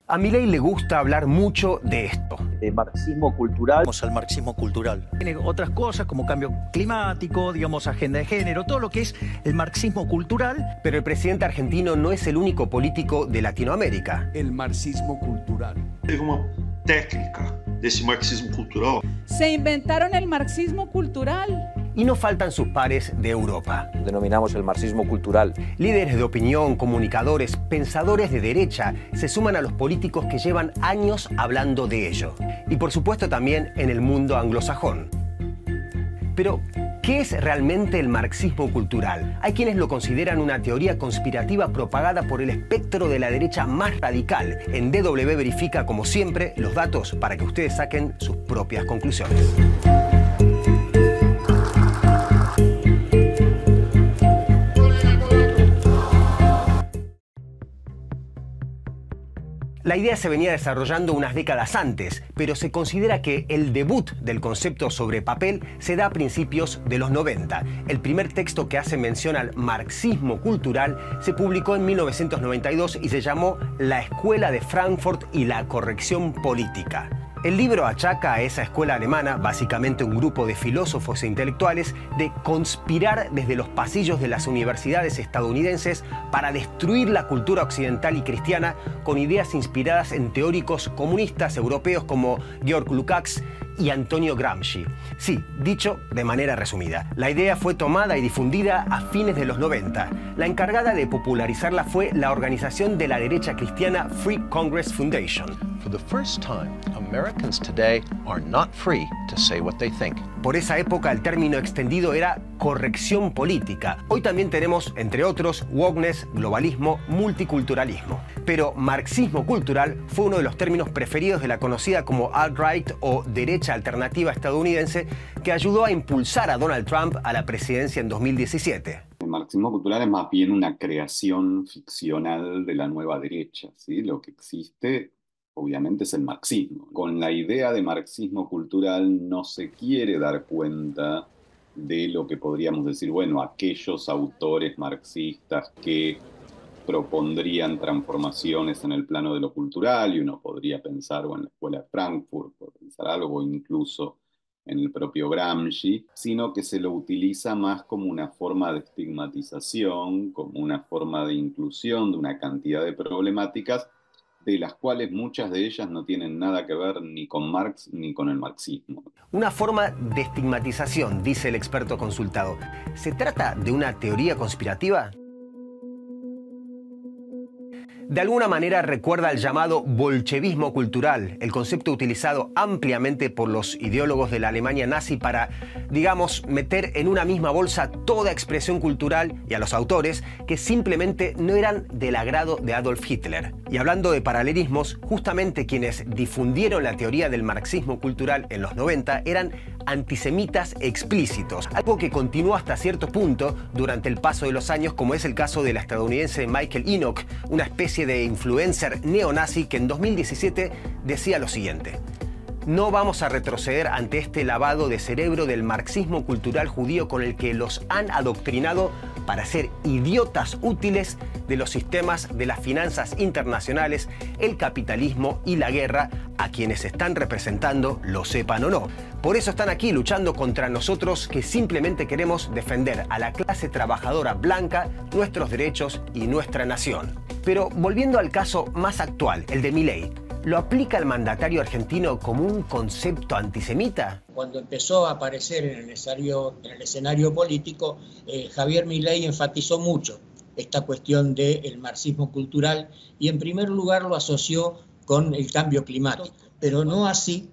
A Milei le gusta hablar mucho de esto. De marxismo cultural. Vamos al marxismo cultural. Tiene otras cosas como cambio climático, digamos, agenda de género, todo lo que es el marxismo cultural. Pero el presidente argentino no es el único político de Latinoamérica. El marxismo cultural. Teve uma técnica desse marxismo cultural. Se inventaron el marxismo cultural. Y no faltan sus pares de Europa. Denominamos el marxismo cultural. Líderes de opinión, comunicadores, pensadores de derecha se suman a los políticos que llevan años hablando de ello. Y por supuesto también en el mundo anglosajón. Pero, ¿qué es realmente el marxismo cultural? Hay quienes lo consideran una teoría conspirativa propagada por el espectro de la derecha más radical. En DW verifica, como siempre, los datos para que ustedes saquen sus propias conclusiones. La idea se venía desarrollando unas décadas antes, pero se considera que el debut del concepto sobre papel se da a principios de los 90. El primer texto que hace mención al marxismo cultural se publicó en 1992 y se llamó La Escuela de Frankfurt y la Corrección Política. El libro achaca a esa escuela alemana, básicamente un grupo de filósofos e intelectuales, de conspirar desde los pasillos de las universidades estadounidenses para destruir la cultura occidental y cristiana con ideas inspiradas en teóricos comunistas europeos como Georg Lukács y Antonio Gramsci. Sí, dicho de manera resumida. La idea fue tomada y difundida a fines de los 90. La encargada de popularizarla fue la organización de la derecha cristiana Free Congress Foundation. For the first time, Americans today are not free to say what they think. Por esa época el término extendido era corrección política. Hoy también tenemos, entre otros, wokeness, globalismo, multiculturalismo. Pero marxismo cultural fue uno de los términos preferidos de la conocida como alt-right o derecha alternativa estadounidense que ayudó a impulsar a Donald Trump a la presidencia en 2017. El marxismo cultural es más bien una creación ficcional de la nueva derecha, ¿sí? Lo que existe obviamente es el marxismo. Con la idea de marxismo cultural no se quiere dar cuenta de lo que podríamos decir, bueno, aquellos autores marxistas que propondrían transformaciones en el plano de lo cultural, y uno podría pensar o en la Escuela de Frankfurt, por pensar algo, incluso en el propio Gramsci, sino que se lo utiliza más como una forma de estigmatización, como una forma de inclusión de una cantidad de problemáticas de las cuales muchas de ellas no tienen nada que ver ni con Marx ni con el marxismo. Una forma de estigmatización, dice el experto consultado. ¿Se trata de una teoría conspirativa? De alguna manera recuerda al llamado bolchevismo cultural, el concepto utilizado ampliamente por los ideólogos de la Alemania nazi para, digamos, meter en una misma bolsa toda expresión cultural y a los autores que simplemente no eran del agrado de Adolf Hitler. Y hablando de paralelismos, justamente quienes difundieron la teoría del marxismo cultural en los 90 eran antisemitas explícitos, algo que continuó hasta cierto punto durante el paso de los años, como es el caso de la estadounidense Michael Enoch, una especie de influencer neonazi que en 2017 decía lo siguiente: no vamos a retroceder ante este lavado de cerebro del marxismo cultural judío con el que los han adoctrinado para ser idiotas útiles de los sistemas de las finanzas internacionales, el capitalismo y la guerra, a quienes están representando, lo sepan o no. Por eso están aquí luchando contra nosotros que simplemente queremos defender a la clase trabajadora blanca, nuestros derechos y nuestra nación. Pero volviendo al caso más actual, el de Milei, ¿lo aplica el mandatario argentino como un concepto antisemita? Cuando empezó a aparecer en el escenario político, Javier Milei enfatizó mucho esta cuestión del marxismo cultural y en primer lugar lo asoció con el cambio climático, pero no así,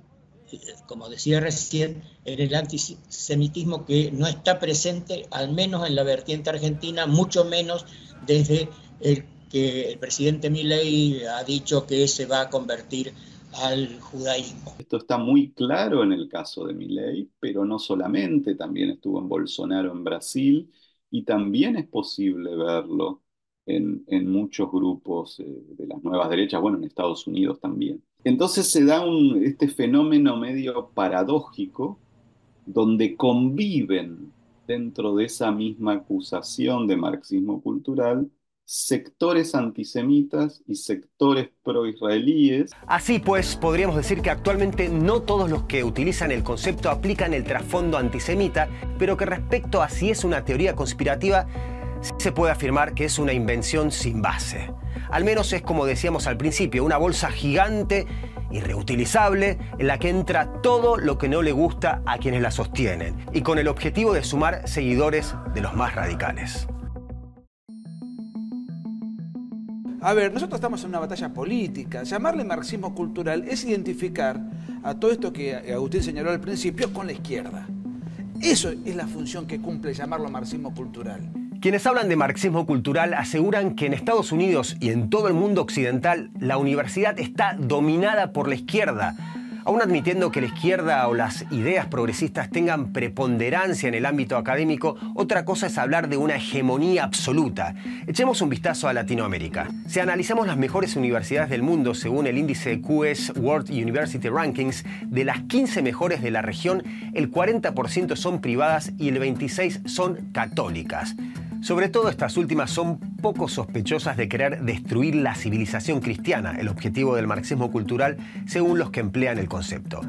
como decía recién, en el antisemitismo que no está presente, al menos en la vertiente argentina, mucho menos desde el que el presidente Milei ha dicho que se va a convertir al judaísmo. Esto está muy claro en el caso de Milei, pero no solamente, también estuvo en Bolsonaro en Brasil y también es posible verlo en muchos grupos de las nuevas derechas, bueno, en Estados Unidos también. Entonces se da este fenómeno medio paradójico donde conviven dentro de esa misma acusación de marxismo cultural sectores antisemitas y sectores pro-israelíes. Así pues, podríamos decir que actualmente no todos los que utilizan el concepto aplican el trasfondo antisemita, pero que respecto a si es una teoría conspirativa, sí se puede afirmar que es una invención sin base. Al menos es, como decíamos al principio, una bolsa gigante y reutilizable en la que entra todo lo que no le gusta a quienes la sostienen, y con el objetivo de sumar seguidores de los más radicales. A ver, nosotros estamos en una batalla política. Llamarle marxismo cultural es identificar a todo esto que Agustín señaló al principio con la izquierda. Eso es la función que cumple llamarlo marxismo cultural. Quienes hablan de marxismo cultural aseguran que en Estados Unidos y en todo el mundo occidental la universidad está dominada por la izquierda, aún admitiendo que la izquierda o las ideas progresistas tengan preponderancia en el ámbito académico. Otra cosa es hablar de una hegemonía absoluta. Echemos un vistazo a Latinoamérica. Si analizamos las mejores universidades del mundo según el índice QS World University Rankings, de las 15 mejores de la región, el 40% son privadas y el 26% son católicas. Sobre todo estas últimas son poco sospechosas de querer destruir la civilización cristiana, el objetivo del marxismo cultural según los que emplean el concepto.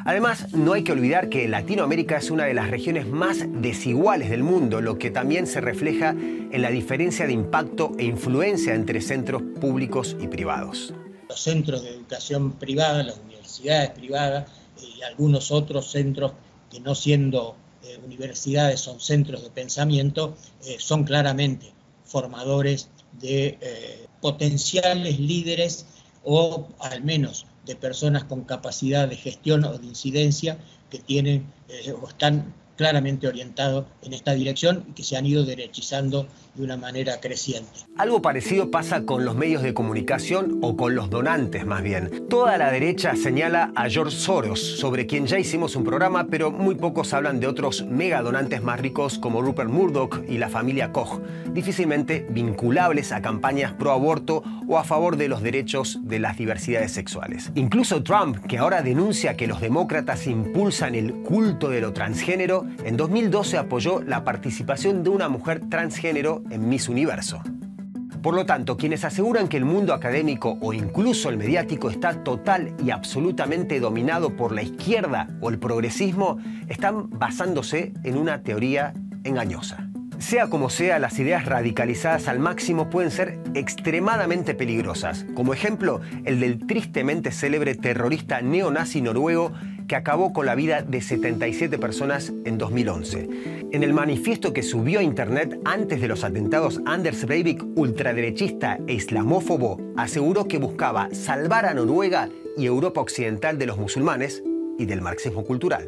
Además, no hay que olvidar que Latinoamérica es una de las regiones más desiguales del mundo, lo que también se refleja en la diferencia de impacto e influencia entre centros públicos y privados. Los centros de educación privada, las universidades privadas y algunos otros centros que no siendo universidades son centros de pensamiento, son claramente formadores de potenciales líderes o al menos de personas con capacidad de gestión o de incidencia que tienen o están claramente orientados en esta dirección y que se han ido derechizando de una manera creciente. Algo parecido pasa con los medios de comunicación o con los donantes más bien. Toda la derecha señala a George Soros, sobre quien ya hicimos un programa, pero muy pocos hablan de otros mega donantes más ricos como Rupert Murdoch y la familia Koch, difícilmente vinculables a campañas pro aborto o a favor de los derechos de las diversidades sexuales. Incluso Trump, que ahora denuncia que los demócratas impulsan el culto de lo transgénero, en 2012 apoyó la participación de una mujer transgénero en Miss Universo. Por lo tanto, quienes aseguran que el mundo académico o incluso el mediático está total y absolutamente dominado por la izquierda o el progresismo, están basándose en una teoría engañosa. Sea como sea, las ideas radicalizadas al máximo pueden ser extremadamente peligrosas. Como ejemplo, el del tristemente célebre terrorista neonazi noruego que acabó con la vida de 77 personas en 2011. En el manifiesto que subió a internet antes de los atentados, Anders Breivik, ultraderechista e islamófobo, aseguró que buscaba salvar a Noruega y Europa occidental de los musulmanes y del marxismo cultural.